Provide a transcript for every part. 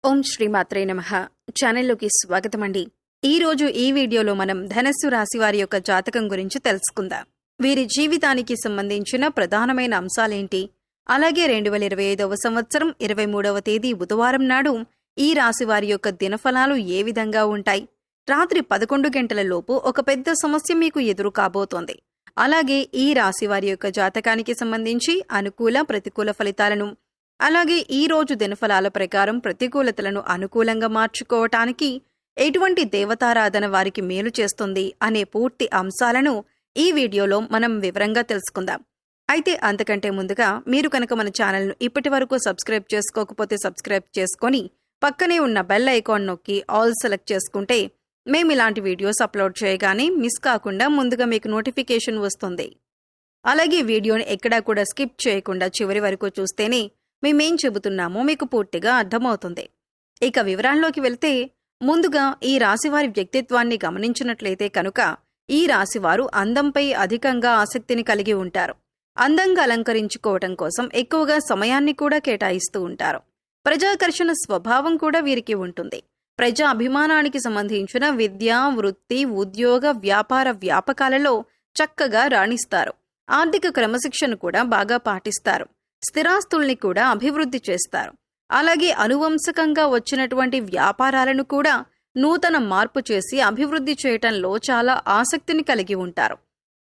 ఓం శ్రీమాత్రే నమః. ఛానల్లోకి స్వాగతమండి. ఈరోజు ఈ వీడియోలో మనం ధనస్సు రాశి వారి యొక్క జాతకం గురించి తెలుసుకుందాం. వీరి జీవితానికి సంబంధించిన ప్రధానమైన అంశాలేంటి, అలాగే 2025వ సంవత్సరం 23వ తేదీ బుధవారం నాడు ఈ రాశి వారి యొక్క దినఫలాలు ఏ విధంగా ఉంటాయి, రాత్రి 11 గంటల లోపు ఒక పెద్ద సమస్య మీకు ఎదురు కాబోతోంది. అలాగే ఈ రాశి వారి యొక్క జాతకానికి సంబంధించి అనుకూల ప్రతికూల ఫలితాలను, అలాగే ఈ రోజు దినఫలాల ప్రకారం ప్రతికూలతలను అనుకూలంగా మార్చుకోవటానికి ఎటువంటి దేవతారాధన వారికి మేలు చేస్తుంది అనే పూర్తి అంశాలను ఈ వీడియోలో మనం వివరంగా తెలుసుకుందాం. అయితే అంతకంటే ముందుగా మీరు కనుక మన ఛానల్ను ఇప్పటి వరకు సబ్స్క్రైబ్ చేసుకోకపోతే సబ్స్క్రైబ్ చేసుకొని పక్కనే ఉన్న బెల్ ఐకాన్ నొక్కి ఆల్ సెలెక్ట్ చేసుకుంటే మేము ఇలాంటి వీడియోస్ అప్లోడ్ చేయగానే మిస్ కాకుండా ముందుగా మీకు నోటిఫికేషన్ వస్తుంది. అలాగే వీడియోని ఎక్కడా కూడా స్కిప్ చేయకుండా చివరి వరకు చూస్తేనే మేమేం చెబుతున్నామో మీకు పూర్తిగా అర్థమవుతుంది. ఇక వివరాల్లోకి వెళ్తే ముందుగా ఈ రాశివారి వ్యక్తిత్వాన్ని గమనించినట్లయితే కనుక ఈ రాశివారు అందంపై అధికంగా ఆసక్తిని కలిగి ఉంటారు. అందంగా అలంకరించుకోవటం కోసం ఎక్కువగా సమయాన్ని కూడా కేటాయిస్తూ ఉంటారు. ప్రజాకర్షణ స్వభావం కూడా వీరికి ఉంటుంది. ప్రజా అభిమానానికి సంబంధించిన విద్య, వృత్తి, ఉద్యోగ, వ్యాపార వ్యాపకాలలో చక్కగా రాణిస్తారు. ఆర్థిక క్రమశిక్షణ కూడా బాగా పాటిస్తారు. స్థిరాస్తుల్ని కూడా అభివృద్ధి చేస్తారు. అలాగే అనువంశకంగా వచ్చినటువంటి వ్యాపారాలను కూడా నూతన మార్పు చేసి అభివృద్ధి చేయటంలో చాలా ఆసక్తిని కలిగి ఉంటారు.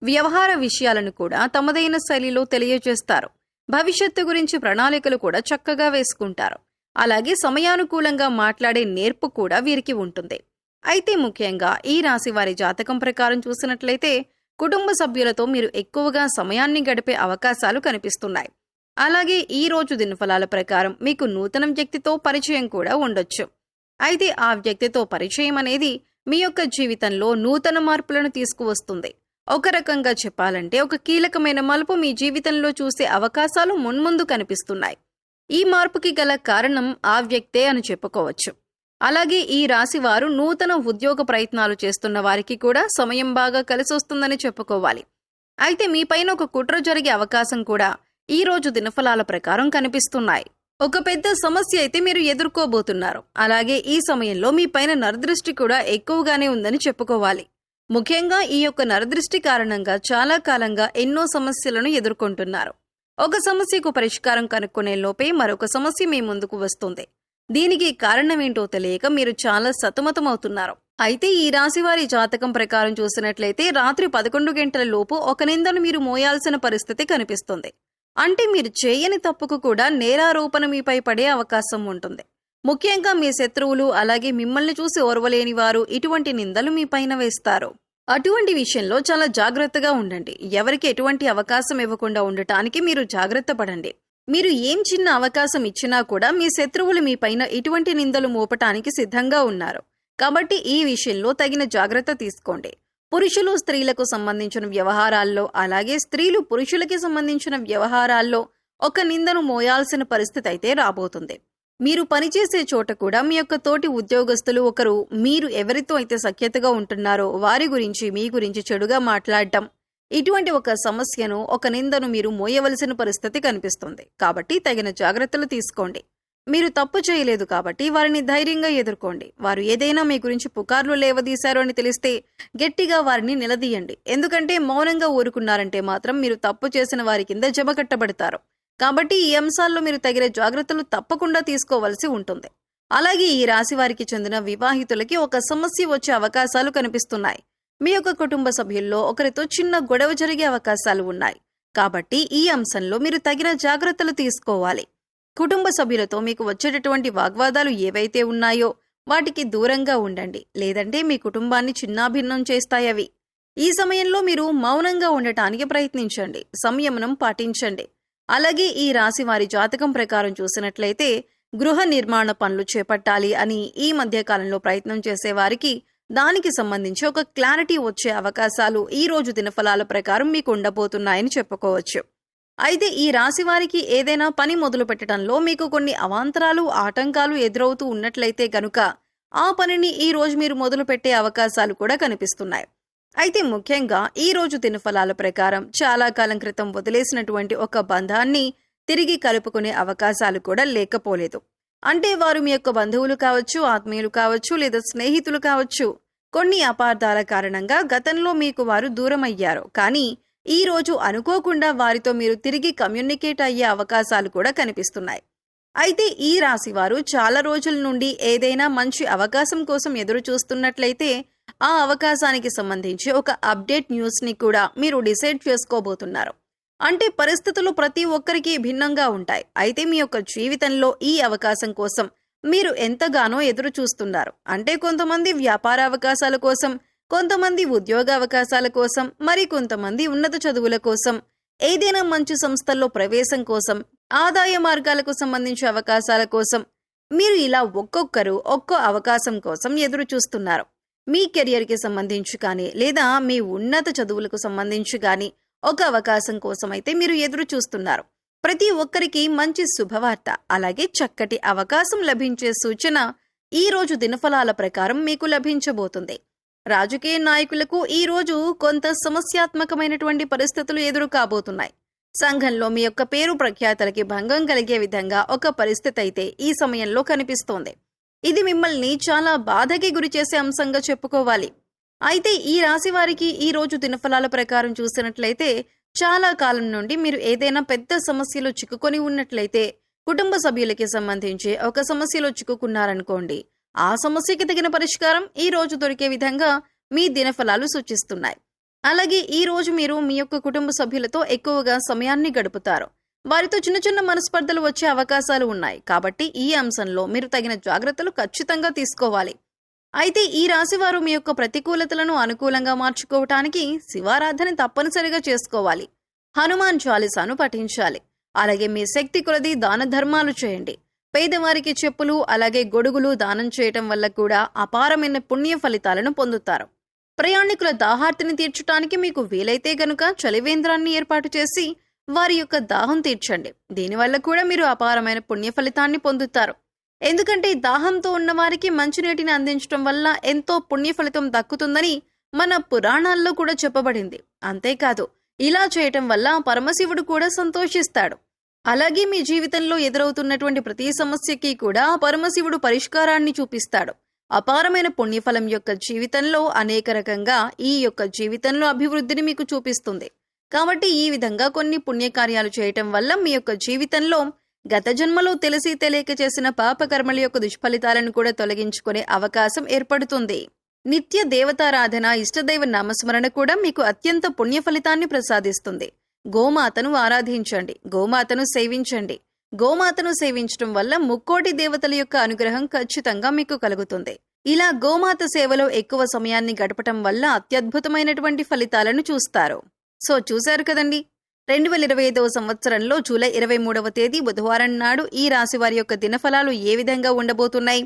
వ్యవహార విషయాలను కూడా తమదైన శైలిలో తెలియజేస్తారు. భవిష్యత్తు గురించి ప్రణాళికలు కూడా చక్కగా వేసుకుంటారు. అలాగే సమయానుకూలంగా మాట్లాడే నేర్పు కూడా వీరికి ఉంటుంది. అయితే ముఖ్యంగా ఈ రాశి వారి జాతకం ప్రకారం చూసినట్లయితే కుటుంబ సభ్యులతో మీరు ఎక్కువగా సమయాన్ని గడిపే అవకాశాలు కనిపిస్తున్నాయి. అలాగే ఈ రోజు దినఫలాల ప్రకారం మీకు నూతన వ్యక్తితో పరిచయం కూడా ఉండొచ్చు. అయితే ఆ వ్యక్తితో పరిచయం అనేది మీ యొక్క జీవితంలో నూతన మార్పులను తీసుకువస్తుంది. ఒక రకంగా చెప్పాలంటే ఒక కీలకమైన మలుపు మీ జీవితంలో చూసే అవకాశాలు మున్ముందు కనిపిస్తున్నాయి. ఈ మార్పుకి గల కారణం ఆ వ్యక్తే అని చెప్పుకోవచ్చు. అలాగే ఈ రాశి వారు నూతన ఉద్యోగ ప్రయత్నాలు చేస్తున్న వారికి కూడా సమయం బాగా కలిసొస్తుందని చెప్పుకోవాలి. అయితే మీపైన ఒక కుట్ర జరిగే అవకాశం కూడా ఈ రోజు దినఫలాల ప్రకారం కనిపిస్తున్నాయి. ఒక పెద్ద సమస్య అయితే మీరు ఎదుర్కోబోతున్నారు. అలాగే ఈ సమయంలో మీ పైన నరదృష్టి కూడా ఎక్కువగానే ఉందని చెప్పుకోవాలి. ముఖ్యంగా ఈ యొక్క నరదృష్టి కారణంగా చాలా కాలంగా ఎన్నో సమస్యలను ఎదుర్కొంటున్నారు. ఒక సమస్యకు పరిష్కారం కనుక్కునే లోపే మరొక సమస్య మీ ముందుకు వస్తుంది. దీనికి కారణమేంటో తెలియక మీరు చాలా సతమతమవుతున్నారు. అయితే ఈ రాశివారి జాతకం ప్రకారం చూసినట్లయితే రాత్రి 11 గంటల లోపు ఒక నిందను మీరు మోయాల్సిన పరిస్థితి కనిపిస్తుంది. అంటే మీరు చేయని తప్పుకు కూడా నేరారోపణ మీపై పడే అవకాశం ఉంటుంది. ముఖ్యంగా మీ శత్రువులు, అలాగే మిమ్మల్ని చూసి ఓర్వలేని వారు ఇటువంటి నిందలు మీ పైన వేస్తారు. అటువంటి విషయంలో చాలా జాగ్రత్తగా ఉండండి. ఎవరికి ఎటువంటి అవకాశం ఇవ్వకుండా ఉండటానికి మీరు జాగ్రత్త పడండి. మీరు ఏం చిన్న అవకాశం ఇచ్చినా కూడా మీ శత్రువులు మీ పైన ఇటువంటి నిందలు మోపటానికి సిద్ధంగా ఉన్నారు. కాబట్టి ఈ విషయంలో తగిన జాగ్రత్త తీసుకోండి. పురుషులు స్త్రీలకు సంబంధించిన వ్యవహారాల్లో, అలాగే స్త్రీలు పురుషులకి సంబంధించిన వ్యవహారాల్లో ఒక నిందను మోయాల్సిన పరిస్థితి అయితే రాబోతుంది. మీరు పనిచేసే చోట కూడా మీ యొక్క తోటి ఉద్యోగస్తులు ఒకరు మీరు ఎవరితో అయితే సఖ్యతగా ఉంటున్నారో వారి గురించి మీ గురించి చెడుగా మాట్లాడటం, ఇటువంటి ఒక సమస్యను, ఒక నిందను మీరు మోయవలసిన పరిస్థితి కనిపిస్తుంది. కాబట్టి తగిన జాగ్రత్తలు తీసుకోండి. మీరు తప్పు చేయలేదు కాబట్టి వారిని ధైర్యంగా ఎదుర్కోండి. వారు ఏదైనా మీ గురించి పుకార్లు లేవదీశారు అని తెలిస్తే గట్టిగా వారిని నిలదీయండి. ఎందుకంటే మౌనంగా ఊరుకున్నారంటే మాత్రం మీరు తప్పు చేసిన వారి కింద జమకట్టబడతారు. కాబట్టి ఈ అంశాల్లో మీరు తగిన జాగ్రత్తలు తప్పకుండా తీసుకోవాల్సి ఉంటుంది. అలాగే ఈ రాశి వారికి చెందిన వివాహితులకి ఒక సమస్య వచ్చే అవకాశాలు కనిపిస్తున్నాయి. మీ యొక్క కుటుంబ సభ్యుల్లో ఒకరితో చిన్న గొడవ జరిగే అవకాశాలు ఉన్నాయి. కాబట్టి ఈ అంశంలో మీరు తగిన జాగ్రత్తలు తీసుకోవాలి. కుటుంబ సభ్యులతో మీకు వచ్చేటటువంటి వాగ్వాదాలు ఏవైతే ఉన్నాయో వాటికి దూరంగా ఉండండి. లేదంటే మీ కుటుంబాన్ని చిన్నాభిన్నం చేస్తాయవి. ఈ సమయంలో మీరు మౌనంగా ఉండటానికి ప్రయత్నించండి. సంయమనం పాటించండి. అలాగే ఈ రాశి వారి జాతకం ప్రకారం చూసినట్లయితే గృహ నిర్మాణ పనులు చేపట్టాలి అని ఈ మధ్య కాలంలో ప్రయత్నం చేసేవారికి దానికి సంబంధించి ఒక క్లారిటీ వచ్చే అవకాశాలు ఈ రోజు దినఫలాల ప్రకారం మీకు ఉండబోతున్నాయని చెప్పుకోవచ్చు. అయితే ఈ రాశి వారికి ఏదైనా పని మొదలు పెట్టడంలో మీకు కొన్ని అవాంతరాలు, ఆటంకాలు ఎదురవుతూ ఉన్నట్లయితే గనుక ఆ పనిని ఈ రోజు మీరు మొదలు పెట్టే అవకాశాలు కూడా కనిపిస్తున్నాయి. అయితే ముఖ్యంగా ఈ రోజు దినఫలాల ప్రకారం చాలా కాలం క్రితం వదిలేసినటువంటి ఒక బంధాన్ని తిరిగి కలుపుకునే అవకాశాలు కూడా లేకపోలేదు. అంటే వారు మీ యొక్క బంధువులు కావచ్చు, ఆత్మీయులు కావచ్చు, లేదా స్నేహితులు కావచ్చు. కొన్ని అపార్థాల కారణంగా గతంలో మీకు వారు దూరమయ్యారు. కానీ ఈ రోజు అనుకోకుండా వారితో మీరు తిరిగి కమ్యూనికేట్ అయ్యే అవకాశాలు కూడా కనిపిస్తున్నాయి. అయితే ఈ రాశి వారు చాలా రోజుల నుండి ఏదైనా మంచి అవకాశం కోసం ఎదురు చూస్తున్నట్లయితే ఆ అవకాశానికి సంబంధించి ఒక అప్డేట్ న్యూస్ని కూడా మీరు డిసైడ్ చేసుకోబోతున్నారు. అంటే పరిస్థితులు ప్రతి ఒక్కరికి భిన్నంగా ఉంటాయి. అయితే మీ యొక్క జీవితంలో ఈ అవకాశం కోసం మీరు ఎంతగానో ఎదురు చూస్తున్నారు. అంటే కొంతమంది వ్యాపార అవకాశాల కోసం, కొంతమంది ఉద్యోగ అవకాశాల కోసం, మరి కొంతమంది ఉన్నత చదువుల కోసం, ఏదైనా మంచి సంస్థల్లో ప్రవేశం కోసం, ఆదాయ మార్గాలకు సంబంధించి అవకాశాల కోసం మీరు ఇలా ఒక్కొక్కరు ఒక్కో అవకాశం కోసం ఎదురు చూస్తున్నారు. మీ కెరియర్కి సంబంధించి కానీ, లేదా మీ ఉన్నత చదువులకు సంబంధించి కానీ ఒక అవకాశం కోసం అయితే మీరు ఎదురు చూస్తున్నారు. ప్రతి ఒక్కరికి మంచి శుభవార్త, అలాగే చక్కటి అవకాశం లభించే సూచన ఈ రోజు దినఫలాల ప్రకారం మీకు లభించబోతుంది. రాజకీయ నాయకులకు ఈ రోజు కొంత సమస్యాత్మకమైనటువంటి పరిస్థితులు ఎదురు కాబోతున్నాయి. సంఘంలో మీ యొక్క పేరు ప్రఖ్యాతలకి భంగం కలిగే విధంగా ఒక పరిస్థితి అయితే ఈ సమయంలో కనిపిస్తోంది. ఇది మిమ్మల్ని చాలా బాధకి గురి చేసే అంశంగా చెప్పుకోవాలి. అయితే ఈ రాశి వారికి ఈ రోజు దినఫలాల ప్రకారం చూసినట్లయితే చాలా కాలం నుండి మీరు ఏదైనా పెద్ద సమస్యలో చిక్కుకొని ఉన్నట్లయితే, కుటుంబ సభ్యులకి సంబంధించి ఒక సమస్యలో చిక్కుకున్నారనుకోండి, ఆ సమస్యకి తగిన పరిష్కారం ఈ రోజు దొరికే విధంగా మీ దినఫలాలు సూచిస్తున్నాయి. అలాగే ఈ రోజు మీరు మీ యొక్క కుటుంబ సభ్యులతో ఎక్కువగా సమయాన్ని గడుపుతారు. వారితో చిన్న చిన్న మనస్పర్ధలు వచ్చే అవకాశాలు ఉన్నాయి. కాబట్టి ఈ అంశంలో మీరు తగిన జాగ్రత్తలు ఖచ్చితంగా తీసుకోవాలి. అయితే ఈ రాశివారు మీ యొక్క ప్రతికూలతలను అనుకూలంగా మార్చుకోవటానికి శివారాధన తప్పనిసరిగా చేసుకోవాలి. హనుమాన్ చాలీసాను పఠించాలి. అలాగే మీ శక్తి కొలది దాన ధర్మాలు చేయండి. పేదవారికి చెప్పులు అలాగే గొడుగులు దానం చేయటం వల్ల కూడా అపారమైన పుణ్య ఫలితాలను పొందుతారు. ప్రయాణికుల దాహార్తిని తీర్చడానికి మీకు వీలైతే గనుక చలివేంద్రాన్ని ఏర్పాటు చేసి వారి యొక్క దాహం తీర్చండి. దీనివల్ల కూడా మీరు అపారమైన పుణ్య ఫలితాన్ని పొందుతారు. ఎందుకంటే దాహంతో ఉన్నవారికి మంచినీటిని అందించడం వల్ల ఎంతో పుణ్య ఫలితం దక్కుతుందని మన పురాణాల్లో కూడా చెప్పబడింది. అంతేకాదు, ఇలా చేయటం వల్ల పరమశివుడు కూడా సంతోషిస్తాడు. అలాగే మీ జీవితంలో ఎదురవుతున్నటువంటి ప్రతి సమస్యకి కూడా పరమశివుడు పరిష్కారాన్ని చూపిస్తాడు. అపారమైన పుణ్యఫలం యొక్క జీవితంలో అనేక రకంగా ఈ యొక్క జీవితంలో అభివృద్ధిని మీకు చూపిస్తుంది. కాబట్టి ఈ విధంగా కొన్ని పుణ్యకార్యాలు చేయటం వల్ల మీ యొక్క జీవితంలో గత జన్మలో తెలిసి తెలియక చేసిన పాపకర్మల యొక్క దుష్ఫలితాలను కూడా తొలగించుకునే అవకాశం ఏర్పడుతుంది. నిత్య దేవతారాధన, ఇష్టదైవ నామస్మరణ కూడా మీకు అత్యంత పుణ్య ఫలితాన్ని ప్రసాదిస్తుంది. గోమాతను ఆరాధించండి, గోమాతను సేవించండి. గోమాతను సేవించడం వల్ల ముక్కోటి దేవతల యొక్క అనుగ్రహం ఖచ్చితంగా మీకు కలుగుతుంది. ఇలా గోమాత సేవలో ఎక్కువ సమయాన్ని గడపటం వల్ల అత్యద్భుతమైనటువంటి ఫలితాలను చూస్తారు. సో చూశారు కదండి, 2025వ సంవత్సరంలో జూలై 23వ తేదీ బుధవారం నాడు ఈ రాశి వారి యొక్క దినఫలాలు ఏ విధంగా ఉండబోతున్నాయి?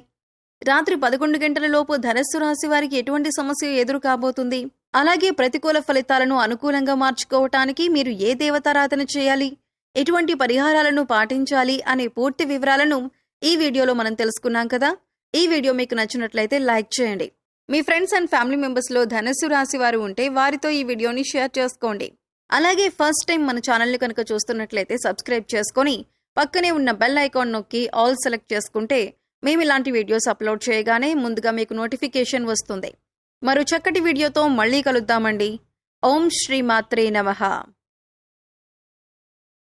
రాత్రి 11 గంటల లోపు ధనస్సు రాశి వారికి ఎటువంటి సమస్య ఎదురు కాబోతుంది? అలాగే ప్రతికూల ఫలితాలను అనుకూలంగా మార్చుకోవటానికి మీరు ఏ దేవతారాధన చేయాలి, ఎటువంటి పరిహారాలను పాటించాలి అనే పూర్తి వివరాలను ఈ వీడియోలో మనం తెలుసుకున్నాం కదా. ఈ వీడియో మీకు నచ్చినట్లయితే లైక్ చేయండి. మీ ఫ్రెండ్స్ అండ్ ఫ్యామిలీ మెంబర్స్లో ధనస్సు రాశి వారు ఉంటే వారితో ఈ వీడియోని షేర్ చేసుకోండి. అలాగే ఫస్ట్ టైం మన ఛానల్ని కనుక చూస్తున్నట్లయితే సబ్స్క్రైబ్ చేసుకొని పక్కనే ఉన్న బెల్ ఐకాన్ నొక్కి ఆల్ సెలెక్ట్ చేసుకుంటే మేము ఇలాంటి వీడియోస్ అప్లోడ్ చేయగానే ముందుగా మీకు నోటిఫికేషన్ వస్తుంది. మరో చక్కటి వీడియోతో మళ్ళీ కలుద్దామండి. ఓం శ్రీ మాత్రే నమః.